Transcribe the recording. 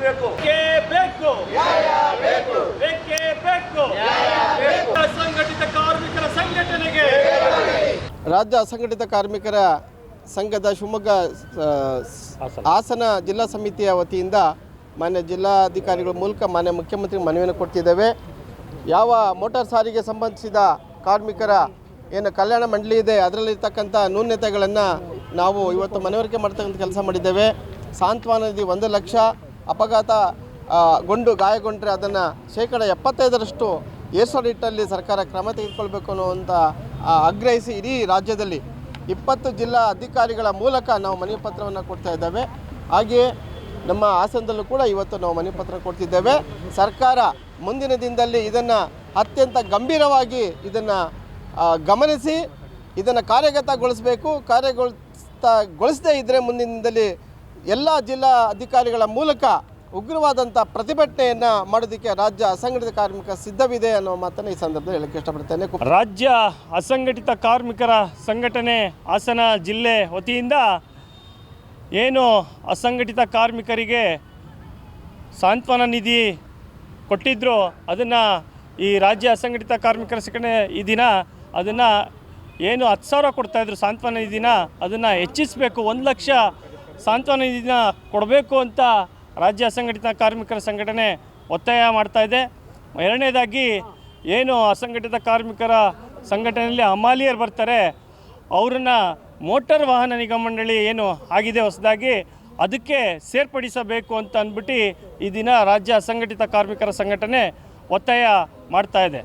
ಬೇಕು. ಅಸಂಘಟಿತ ಕಾರ್ಮಿಕರ ಸಂಘಟನೆಗೆ ರಾಜ್ಯ ಅಸಂಘಟಿತ ಕಾರ್ಮಿಕರ ಸಂಘದ ಶಿವಮೊಗ್ಗ ಹಾಸನ ಜಿಲ್ಲಾ ಸಮಿತಿಯ ವತಿಯಿಂದ ಮಾನ್ಯ ಜಿಲ್ಲಾಧಿಕಾರಿಗಳ ಮೂಲಕ ಮಾನ್ಯ ಮುಖ್ಯಮಂತ್ರಿ ಮನವಿಯನ್ನು ಕೊಡ್ತಿದ್ದೇವೆ. ಯಾವ ಮೋಟಾರ್ ಸಾರಿಗೆ ಸಂಬಂಧಿಸಿದ ಕಾರ್ಮಿಕರ ಏನು ಕಲ್ಯಾಣ ಮಂಡಳಿ ಇದೆ ಅದರಲ್ಲಿರ್ತಕ್ಕಂಥ ನ್ಯೂನತೆಗಳನ್ನು ನಾವು ಇವತ್ತು ಮನವರಿಕೆ ಮಾಡ್ತಕ್ಕಂಥ ಕೆಲಸ ಮಾಡಿದ್ದೇವೆ. ಸಾಂತ್ವನ ನಿಧಿ 1 ಲಕ್ಷ ಅಪಘಾತಗೊಂಡು ಗಾಯಗೊಂಡ್ರೆ ಅದನ್ನು ಶೇಕಡ 75% ಏರ್ಸೋಡಿಟ್ಟಲ್ಲಿ ಸರ್ಕಾರ ಕ್ರಮ ತೆಗೆದುಕೊಳ್ಬೇಕು ಅನ್ನುವಂಥ ಆಗ್ರಹಿಸಿ ಇಡೀ ರಾಜ್ಯದಲ್ಲಿ 20 ಜಿಲ್ಲಾ ಅಧಿಕಾರಿಗಳ ಮೂಲಕ ನಾವು ಮನವಿ ಪತ್ರವನ್ನು ಕೊಡ್ತಾ ಇದ್ದೇವೆ. ಹಾಗೆಯೇ ನಮ್ಮ ಹಾಸನದಲ್ಲೂ ಕೂಡ ಇವತ್ತು ನಾವು ಮನವಿ ಪತ್ರ ಕೊಡ್ತಿದ್ದೇವೆ. ಸರ್ಕಾರ ಮುಂದಿನ ದಿನದಲ್ಲಿ ಇದನ್ನು ಅತ್ಯಂತ ಗಂಭೀರವಾಗಿ ಇದನ್ನು ಗಮನಿಸಿ ಇದನ್ನು ಕಾರ್ಯಗತಗೊಳಿಸಬೇಕು. ಕಾರ್ಯಗೊಳಿಸದೇ ಇದ್ದರೆ ಮುಂದಿನ ದಿನದಲ್ಲಿ ಎಲ್ಲ ಜಿಲ್ಲಾ ಅಧಿಕಾರಿಗಳ ಮೂಲಕ ಉಗ್ರವಾದಂಥ ಪ್ರತಿಭಟನೆಯನ್ನು ಮಾಡೋದಕ್ಕೆ ರಾಜ್ಯ ಅಸಂಘಟಿತ ಕಾರ್ಮಿಕ ಸಿದ್ಧವಿದೆ ಅನ್ನೋ ಮಾತನ್ನು ಈ ಸಂದರ್ಭದಲ್ಲಿ ಹೇಳಕ್ಕೆ ಇಷ್ಟಪಡ್ತೇನೆ. ರಾಜ್ಯ ಅಸಂಘಟಿತ ಕಾರ್ಮಿಕರ ಸಂಘಟನೆ ಹಾಸನ ಜಿಲ್ಲೆ ವತಿಯಿಂದ ಏನು ಅಸಂಘಟಿತ ಕಾರ್ಮಿಕರಿಗೆ ಸಾಂತ್ವನ ನಿಧಿ ಕೊಟ್ಟಿದ್ದರು ಅದನ್ನು ಈ ರಾಜ್ಯ ಅಸಂಘಟಿತ ಕಾರ್ಮಿಕರ ಸಂಘಟನೆ ಈ ದಿನ ಅದನ್ನು ಏನು 10,000 ಕೊಡ್ತಾಯಿದ್ರು ಸಾಂತ್ವನ ನಿಧಿನ ಅದನ್ನು ಹೆಚ್ಚಿಸಬೇಕು, 1 ಲಕ್ಷ ಸಾಂತ್ವನ ನಿಧಿನ ಕೊಡಬೇಕು ಅಂತ ರಾಜ್ಯ ಅಸಂಘಟಿತ ಕಾರ್ಮಿಕರ ಸಂಘಟನೆ ಒತ್ತಾಯ ಮಾಡ್ತಾಯಿದೆ. ಎರಡನೇದಾಗಿ ಏನು ಅಸಂಘಟಿತ ಕಾರ್ಮಿಕರ ಸಂಘಟನೆಯಲ್ಲಿ ಹಮಾಲಿಯರು ಬರ್ತಾರೆ ಅವರನ್ನು ಮೋಟಾರ್ ವಾಹನ ನಿಗಮ ಮಂಡಳಿ ಏನು ಆಗಿದೆ ಹೊಸದಾಗಿ ಅದಕ್ಕೆ ಸೇರ್ಪಡಿಸಬೇಕು ಅಂತ ಅಂದ್ಬಿಟ್ಟು ಈ ದಿನ ರಾಜ್ಯ ಅಸಂಘಟಿತ ಕಾರ್ಮಿಕರ ಸಂಘಟನೆ ಒತ್ತಾಯ ಮಾಡ್ತಾಯಿದೆ.